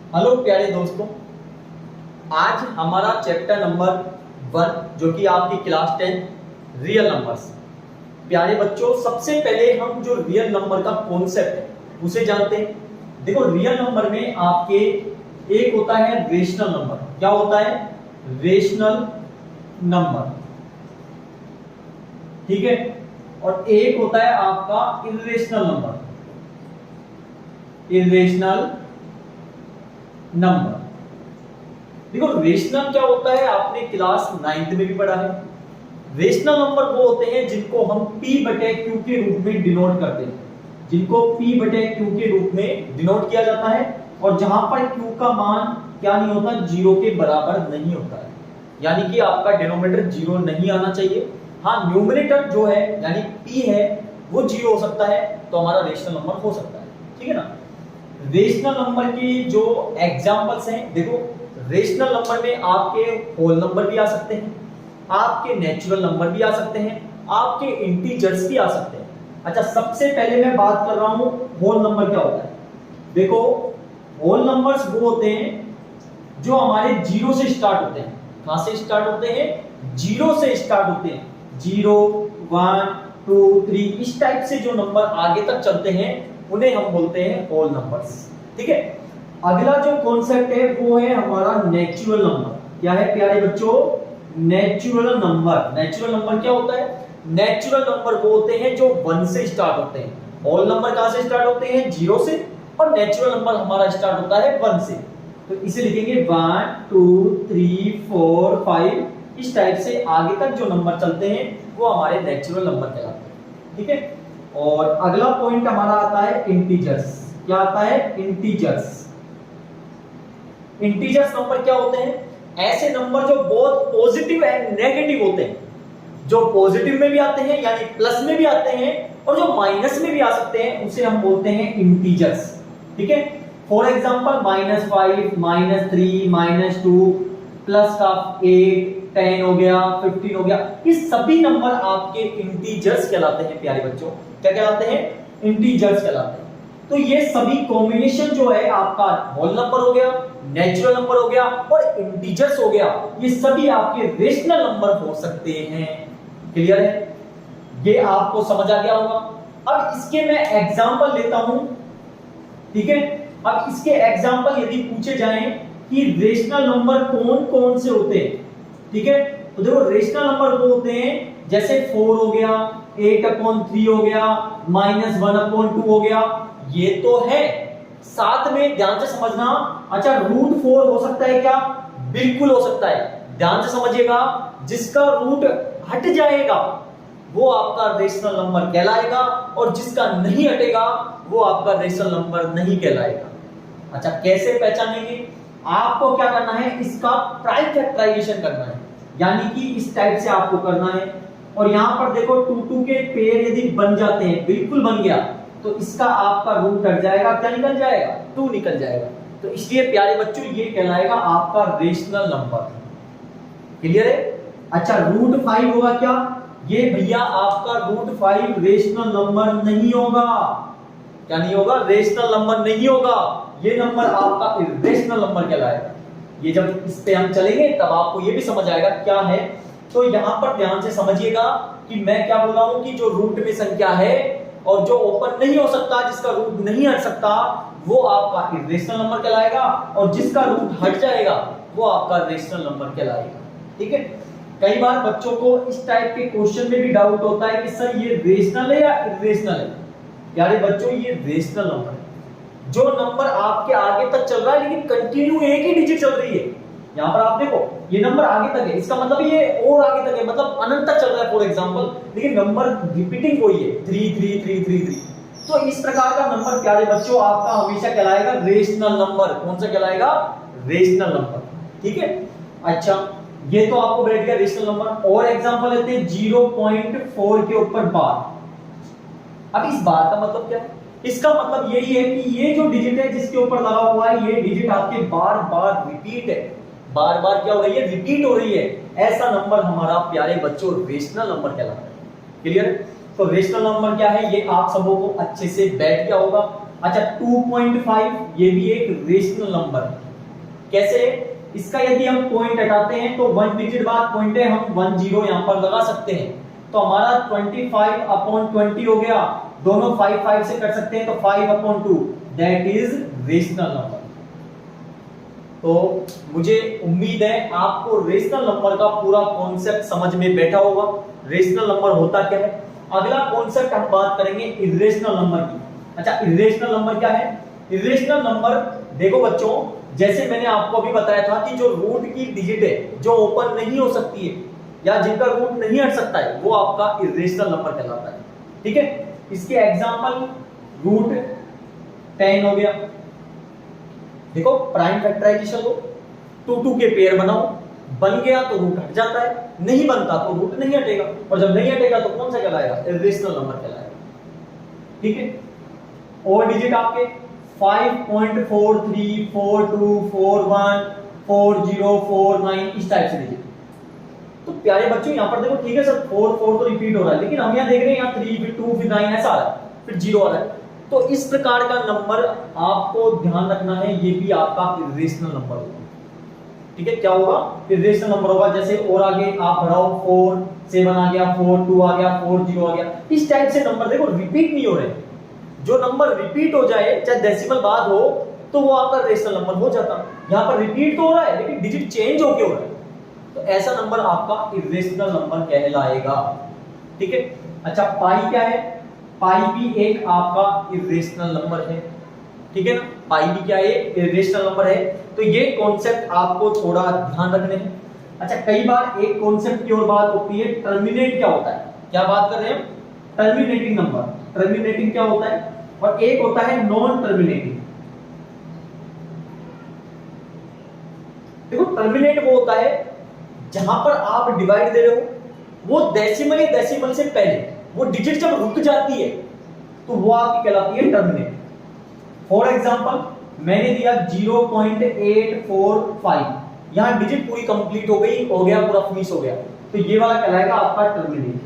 Hello प्यारे दोस्तों, आज हमारा चैप्टर नंबर 1 जो कि आपकी क्लास 10 रियल नंबर्स। प्यारे बच्चों, सबसे पहले हम जो रियल नंबर का कॉन्सेप्ट है उसे जानते हैं। देखो, रियल नंबर में आपके एक होता है रेशनल नंबर। क्या होता है? रेशनल नंबर, ठीक है। और एक होता है आपका इर्रेशनल नंबर, इर्रेशनल नंबर। देखो, रेशनल क्या होता है आपने क्लास 9th में भी पढ़ा है। रेशनल नंबर वो होते हैं जिनको हम P बटे Q के रूप में डिनोट करते हैं, जिनको P बटे Q के रूप में डिनोट किया जाता है, और जहां पर Q का मान क्या नहीं होता, 0 के बराबर नहीं होता है। यानी कि आपका डिनोमिनेटर 0 नहीं आना चाहिए। हाँ, न्यूमरेटर जो है यानी P है वो 0 हो सकता है, तो हमारा रेशनल नंबर हो सकता है, ठीक है ना। रेशनल नंबर की जो एग्जांपल्स हैं, देखो, रेशनल नंबर में आपके होल नंबर भी आ सकते हैं, आपके नेचुरल नंबर भी आ सकते हैं, आपके इंटीजर्स भी आ सकते हैं। अच्छा, सबसे पहले मैं बात कर रहा हूं होल नंबर क्या होता है। देखो, होल नंबर्स वो होते हैं जो हमारे 0 से स्टार्ट होते हैं। कहां से स्टार्ट होते हैं? 0 से स्टार्ट होते हैं। 0, 1, 2, 3 इस टाइप से जो नंबर आगे तक चलते हैं उन्हें हम बोलते हैं होल नंबर्स, ठीक है। अगला जो कॉन्सेप्ट है वो है हमारा नेचुरल नंबर। क्या है प्यारे बच्चों? Natural number. नेचुरल नंबर क्या होता है? नेचुरल नंबर वो होते हैं जो 1 से स्टार्ट होते हैं। होल नंबर कहां से स्टार्ट होते हैं? 0 से, और नेचुरल नंबर हमारा स्टार्ट होता है 1 से। तो इसे लिखेंगे 1, 2, 3, 4, 5 इस टाइप से आगे तक जो नंबर चलते हैं वो हमारे नेचुरल नंबर कहलाते हैं, ठीक है। और अगला पॉइंट हमारा आता है इंटीजर्स। क्या आता है? इंटीजर्स। इंटीजर्स नंबर क्या होते हैं? ऐसे नंबर जो बहुत पॉजिटिव एंड नेगेटिव होते हैं, जो पॉजिटिव में भी आते हैं यानी प्लस में भी आते हैं, और जो माइनस में भी आ सकते हैं उसे हम बोलते हैं इंटीजर्स, ठीक है। फॉर एग्जांपल -5, -3, -2 प्लस का 8, 10 हो गया, 15 हो गया, ये सभी नंबर आपके इंटीजर्स कहलाते हैं प्यारे बच्चों। क्या कहलाते हैं? इंटीजर्स कहलाते हैं। तो ये सभी कॉम्बिनेशन जो है आपका होल नंबर हो गया, नेचुरल नंबर हो गया और इंटीजर्स हो गया, ये सभी आपके रेशनल नंबर हो सकते हैं। क्लियर है? ये आपको समझ आ गया होगा। अब इसके मैं एग्जांपल लेता हूं, ठीक है। अब इसके एग्जांपल यदि पूछे जाएं कि रेशनल नंबर कौन कौन से होते हैं, ठीक है, तो देखो, रेशनल नंबर वो होते हैं जैसे 4 हो गया, 8/3 हो गया, -1/2 हो गया, ये तो है। साथ में ध्यान से समझना, अच्छा, √4 हो सकता है क्या? बिल्कुल हो सकता है। ध्यान से समझिएगा, जिसका रूट हट जाएगा वो आपका रेशनल नंबर कहलाएगा, और जिसका नहीं हटेगा वो आपका रेशनल नंबर नहीं कहलाएगा। अच्छा, कैसे पहचानेंगे? आपको क्या करना है, इसका प्राइम फैक्टराइजेशन करना है, यानी कि इस टाइप से आपको करना है। और यहां पर देखो, 2 के पेयर यदि बन जाते हैं, बिल्कुल बन गया, तो इसका आपका रूट हट जाएगा, क्या निकल जाएगा? 2 निकल जाएगा। तो इसलिए प्यारे बच्चों ये कहलाएगा आपका रेशनल नंबर। क्लियर है? अच्छा, √5 होगा क्या? ये भैया आपका √5 रेशनल नंबर नहीं होगा। क्या नहीं होगा? रेशनल नंबर नहीं होगा। ये नंबर आपका इर्रेशनल नंबर कहलाएगा। ये जब इस पे हम चलेंगे तब आपको ये भी समझ आएगा क्या है। तो यहां पर ध्यान से समझिएगा कि मैं क्या बोल रहा हूं कि जो रूट में संख्या है और जो ओपन नहीं हो सकता, जिसका रूट नहीं हट सकता, वो आपका इर्रेशनल नंबर कहलाएगा, और जिसका रूट हट जाएगा वो आपका रेशनल नंबर कहलाएगा, ठीक है। कई बार बच्चों को इस टाइप के क्वेश्चन में भी डाउट होता है कि सर ये रेशनल है या इर्रेशनल है। प्यारे बच्चों, ये रेशनल नंबर है। जो नंबर आपके आगे तक चल रहा है लेकिन कंटिन्यू एक ही डिजिट चल रही है। यहां पर आप देखो, ये नंबर आगे तक है, इसका मतलब ये और आगे तक है, मतलब अनंत तक चल रहा है फॉर एग्जांपल, लेकिन नंबर रिपीटिंग वही है, 3 3 3 3 3। तो इस प्रकार का नंबर प्यारे बच्चों आपका हमेशा कहलाएगा रेशनल नंबर। कौन सा कहलाएगा? रेशनल नंबर, ठीक है। अच्छा, ये तो आपको बैठ गया रेशनल नंबर। और एग्जांपल लेते हैं 0.4 के ऊपर बार। अब इस बार का मतलब क्या है? इसका मतलब यही है कि ये जो डिजिट है जिसके ऊपर लगा हुआ है, ये डिजिट आपके बार बार रिपीट है, बार बार क्या हो रही है? रिपीट हो रही है। ऐसा नंबर हमारा प्यारे बच्चों रेशनल नंबर कहलाता है। क्लियर? तो रेशनल नंबर क्या है ये आप सबों को अच्छे से बैठ गया होगा। अच्छा 2.5 ये भी एक रेशनल नंबर है। कैसे? इसका यदि हम पॉइंट हटाते हैं तो 1 डिजिट बाद पॉइंट है, हम 10 यहां पर लगा सकते हैं, तो हमारा 25/20 हो गया। दोनों 5 5 से कर सकते हैं तो 5/2 दैट इज रेशनल नंबर। तो मुझे उम्मीद है आपको रेशनल नंबर का पूरा कॉन्सेप्ट समझ में बैठा होगा। रेशनल नंबर होता क्या है। अगला कॉन्सेप्ट हम बात करेंगे इर्रेशनल नंबर की। अच्छा इर्रेशनल नंबर क्या है? इर्रेशनल नंबर देखो बच्चों, जैसे मैंने आपको अभी बताया था कि जो रूट की डिजिट है जो ओपन नहीं हो सकती है या जिनका रूट नहीं हट सकता है वो आपका इर्रेशनल नंबर कहलाता है। ठीक है, इसके एग्जांपल रूट 10 हो गया। देखो प्राइम फैक्टराइजेशन लो, 2 2 के पेयर बनाओ, बन गया तो रूट हट जाता है, नहीं बनता तो रूट नहीं हटेगा, और जब नहीं हटेगा तो कौन सा कहलाएगा? इर्रेशनल नंबर कहलाएगा। ठीक है, और डिजिट आपके 5.43 42 41 40 49 इस टाइप से डिजिट। तो प्यारे बच्चों यहां पर देखो, ठीक है सर 4 4 तो रिपीट हो रहा है, लेकिन हम यहां देख रहे हैं यहां 3 फिर 2 फिर 9 ऐसा आ रहा है, फिर 0 आ रहा है। तो इस प्रकार का नंबर आपको ध्यान रखना है, ये भी आपका इर्रेशनल नंबर होगा। ठीक है, क्या होगा? इर्रेशनल नंबर होगा। जैसे और आगे आप बढ़ाओ 4 7 आ गया, 4 2 आ गया, 4 0 आ गया, इस टाइप से नंबर देखो रिपीट नहीं हो रहे। जो नंबर रिपीट हो जाए चाहे डेसिमल बाद हो तो वो आपका रेशनल नंबर हो जाता। यहां पर रिपीट तो हो रहा है लेकिन डिजिट चेंज होके हो रहा है, तो ऐसा नंबर आपका इर्रेशनल नंबर कहलाएगा। ठीक है, अच्छा पाई क्या है? पाई भी एक आपका इर्रेशनल नंबर है। ठीक है ना, पाई भी क्या है? इर्रेशनल नंबर है। तो ये कॉन्सेप्ट आपको थोड़ा ध्यान रखने हैं। अच्छा कई बार एक कॉन्सेप्ट की और बात होती है, टर्मिनेट क्या होता है? क्या बात कर रहे हैं? Terminating number. टर्मिनेटिंग क्या होता है? और एक होता है नॉन टर्मिनेटिंग। देखो टर्मिनेट वो होता है जहां पर आप डिवाइड दे रहे हो, वो डेसिमल या डेसिमल से पहले वो डिजिट जब रुक जाती है तो वो आपकी कहलाती है टर्मिनेट। फॉर एग्जांपल मैंने दिया 0.845, यहां डिजिट पूरी कंप्लीट हो गई, हो गया पूरा फिनिश हो गया, तो ये वाला कहलाएगा आपका टर्मिनेट।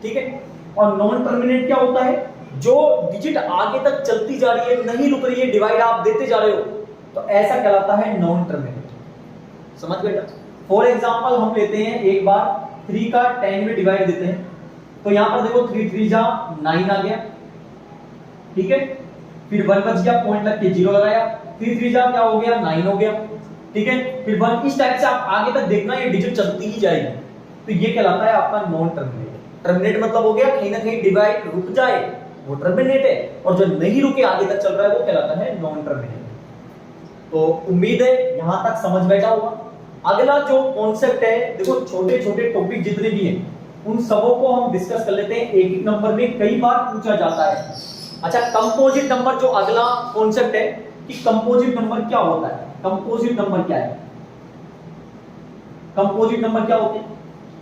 ठीक है, और नॉन टर्मिनेट क्या होता है? जो डिजिट आगे तक चलती जा रही है, नहीं रुक रही है, डिवाइड आप देते जा रहे हो, तो ऐसा कहलाता है नॉन टर्मिनेट। समझ बेटा? फॉर एग्जांपल हम लेते हैं एक बार 3 का 10 में डिवाइड देते हैं, तो यहां पर देखो 3 3 जा 9 आ गया। ठीक है, फिर 1 बच गया, पॉइंट लग के 0 लगाया, 3 3 जा क्या हो गया? 9 हो गया। ठीक है, फिर 1, इस टाइप से आप आगे तक देखना ये डिजिट चलती ही जाएगी, तो ये कहलाता है आपका नॉन टर्मिनेट। टर्मिनेट मतलब हो गया कहीं ना कहीं डिवाइड रुक जाए वो टर्मिनेट है, और जो नहीं रुके आगे तक चल रहा है वो कहलाता है नॉन टर्मिनेट। तो उम्मीद है यहां तक समझ बैठा होगा। अगला जो कॉन्सेप्ट है, देखो छोटे छोटे टॉपिक जितने भी हैं उन सबों को हम डिस्कस कर लेते हैं। एक एक नंबर में कई बार पूछा जाता है। अच्छा कंपोजिट नंबर जो अगला कॉन्सेप्ट है कि कंपोजिट नंबर क्या होता है? कंपोजिट नंबर क्या है? कंपोजिट नंबर क्या होते हैं?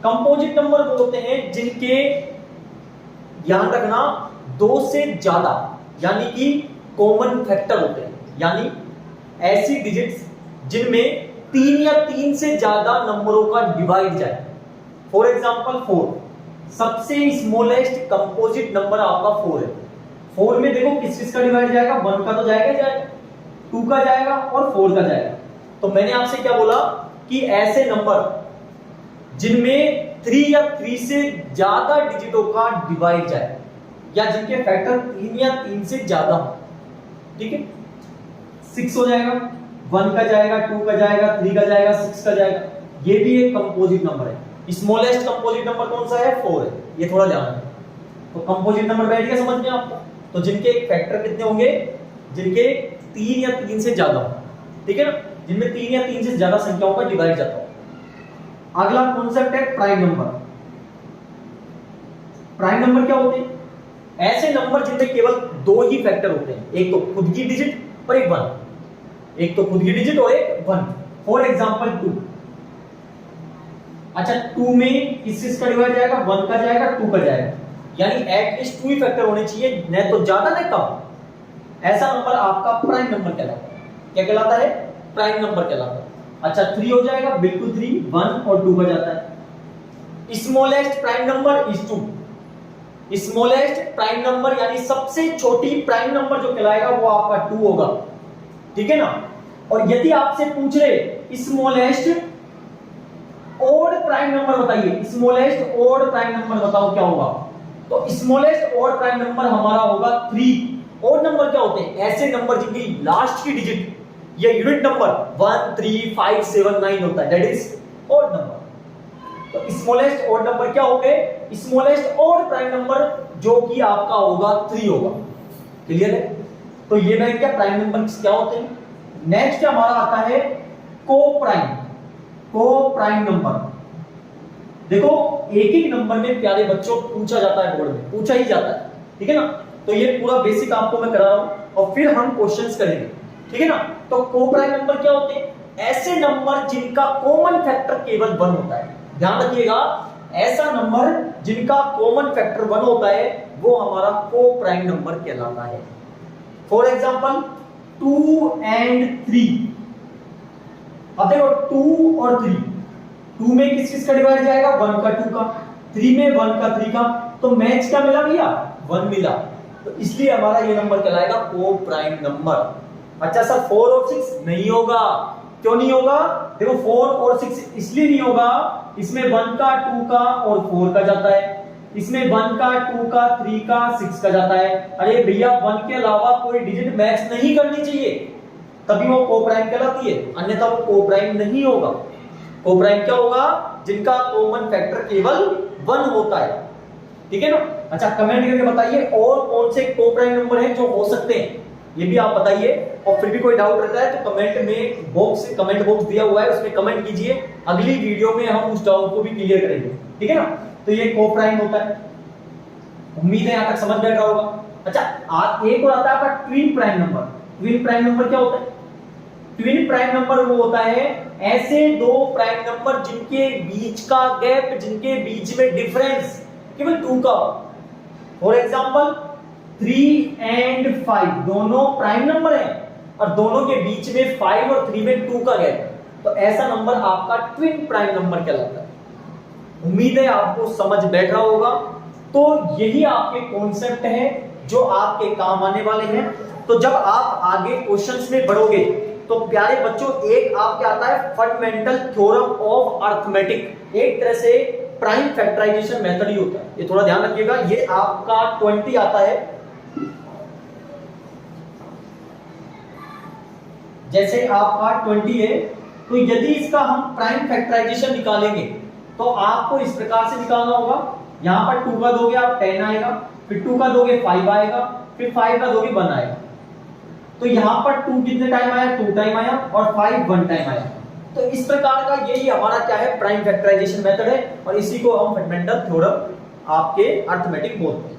कंपोजिट नंबर वो होते हैं जिनके, ध्यान रखना, 2 से ज्यादा यानी कि कॉमन फैक्टर होते हैं, यानी ऐसी डिजिट्स जिनमें 3 या 3 से ज्यादा नंबरों का डिवाइड जाए। फॉर एग्जांपल 4, सबसे स्मॉलेस्ट कंपोजिट नंबर आपका 4 है। 4 में देखो किस किस का डिवाइड जाएगा? 1 का तो जाएगा जाएगा, 2 का जाएगा और 4 का जाएगा। तो मैंने आपसे क्या बोला कि ऐसे नंबर जिनमें 3 या 3 से ज्यादा डिजिटों का डिवाइड जाए या जिनके फैक्टर 3 या 3 से ज्यादा हो। ठीक है, 6 हो जाएगा, 1 का जाएगा, 2 का जाएगा, 3 का जाएगा, 6 का जाएगा, ये भी एक कंपोजिट नंबर है। स्मॉलेस्ट कंपोजिट नंबर कौन सा है? 4 है, ये थोड़ा ध्यान रखना। तो कंपोजिट नंबर बैठ गया समझ में आपको? तो जिनके फैक्टर कितने होंगे? जिनके 3 या 3 से ज्यादा हो। ठीक है ना, जिनमें 3 या 3 से ज्यादा संख्याओं का डिवाइड जाता हो। अगला कॉन्सेप्ट है प्राइम नंबर। प्राइम नंबर क्या होते हैं? ऐसे नंबर जिनमें केवल 2 ही फैक्टर होते हैं, एक तो खुद की डिजिट और एक 1, एक तो खुद की डिजिट और एक 1। For example 2। अच्छा 2 में किस का डिवाइड जाएगा? 1 का जाएगा, 2 का जाएगा, यानी एटलीस्ट 2 ही फैक्टर होने चाहिए, न तो ज्यादा न कम। ऐसा नंबर आपका प्राइम नंबर कहलाता है। क्या कहलाता है? प्राइम नंबर कहलाता है। अच्छा 3 हो जाएगा, बिल्कुल 3, 1 और 2 का जाता है। Smallest prime number is 2। Smallest prime number यानी सबसे छोटी प्राइम नंबर जो कहलाएगा वो आपका 2 होगा, ठीक है ना। और यदि आपसे पूछ रहे स्मॉलेस्ट ऑड प्राइम नंबर बताइए, स्मॉलेस्ट ऑड प्राइम नंबर बताओ क्या होगा, तो स्मॉलेस्ट ऑड प्राइम नंबर हमारा होगा 3। ऑड नंबर क्या होते हैं, ऐसे नंबर जिनकी लास्ट की डिजिट या यूनिट नंबर 1 3 5 7 9 होता है, दैट इज ऑड नंबर। तो स्मॉलेस्ट ऑड नंबर क्या हो गए, स्मॉलेस्ट ऑड प्राइम नंबर जो कि आपका होगा 3 होगा, क्लियर है। तो ये मैं क्या प्राइम नंबर क्या होते हैं। नेक्स्ट हमारा आता है को प्राइम नंबर। देखो एक एक नंबर में प्यारे बच्चों पूछा जाता है, बोर्ड में पूछा ही जाता है, ठीक है ना। तो ये पूरा बेसिक आपको मैं करा रहा हूं और फिर हम क्वेश्चंस करेंगे, ठीक है ना। तो को प्राइम नंबर क्या होते हैं, ऐसे नंबर जिनका कॉमन फैक्टर केवल 1 होता है। ध्यान रखिएगा, ऐसा नंबर जिनका कॉमन फैक्टर 1 होता है वो हमारा को प्राइम नंबर कहलाता है। For example 2 and 3। अब देखो 2 और 3, 2 में किस किस का डिवाइड जाएगा, 1 का 2 का, 3 में 1 का 3 का, तो मैच क्या मिला भैया, 1 मिला। तो इसलिए हमारा ये नंबर कहलाएगा को प्राइम नंबर। अच्छा सर 4 और 6 नहीं होगा, क्यों नहीं होगा, देखो 4 और 6 इसलिए नहीं होगा, इसमें 1 का 2 का और 4 का जाता है, इसमें 1 का 2 का 3 का 6 का जाता है। अरे भैया 1 के अलावा कोई डिजिट मैच नहीं करनी चाहिए, तभी वो को प्राइम कहलाती है, अन्यथा वो को प्राइम नहीं होगा। को प्राइम क्या होगा, जिनका कॉमन फैक्टर केवल 1 होता है, ठीक है ना। अच्छा कमेंट करके बताइए और कौन से को प्राइम नंबर हैं जो हो सकते हैं, ये भी आप बताइए। और फिर भी कोई डाउट रहता है तो कमेंट में कमेंट बॉक्स दिया हुआ है उसमें कमेंट कीजिए, अगली वीडियो में हम उस डाउट को भी क्लियर करेंगे, ठीक है ना। तो ये को प्राइम होता है, उम्मीद है यहां तक समझ बैठ रहा होगा। अच्छा एक और आता है आपका twin prime number. Twin prime number क्या होता है, ट्विन प्राइम नंबर वो होता है ऐसे दो प्राइम नंबर जिनके बीच का गैप, जिनके बीच में डिफरेंस केवल 2 का हो। फॉर एग्जांपल 3 and 5 दोनों प्राइम नंबर हैं और दोनों के बीच में 5 और 3 में 2 का गैप है, तो ऐसा नंबर आपका ट्विन प्राइम नंबर कहलाता है। उम्मीद है आपको समझ बैठ रहा होगा। तो यही आपके कॉन्सेप्ट हैं जो आपके काम आने वाले हैं। तो जब आप आगे क्वेश्चंस में बढ़ोगे तो प्यारे बच्चों एक आपके आता है फंडामेंटल थ्योरम ऑफ अरिथमेटिक, एक तरह से प्राइम फैक्टराइजेशन मेथड ही होता है, ये थोड़ा ध्यान रखिएगा। ये आपका 20 आता है, जैसे आपका 20 है तो यदि इसका हम प्राइम फैक्टराइजेशन निकालेंगे तो आपको इस प्रकार से निकालना होगा। यहां पर 2 का दोगे आप 10 आएगा, फिर 2 का दोगे 5 आएगा, फिर 5 का दोगे 1 आएगा। तो यहां पर 2 कितने टाइम आया, 2 टाइम आया, और 5 1 टाइम आया। तो इस प्रकार का यही हमारा क्या है प्राइम फैक्टराइजेशन मेथड है, और इसी को हम फंडामेंटल थ्योरम आपके अरिथमेटिक बोलते हैं।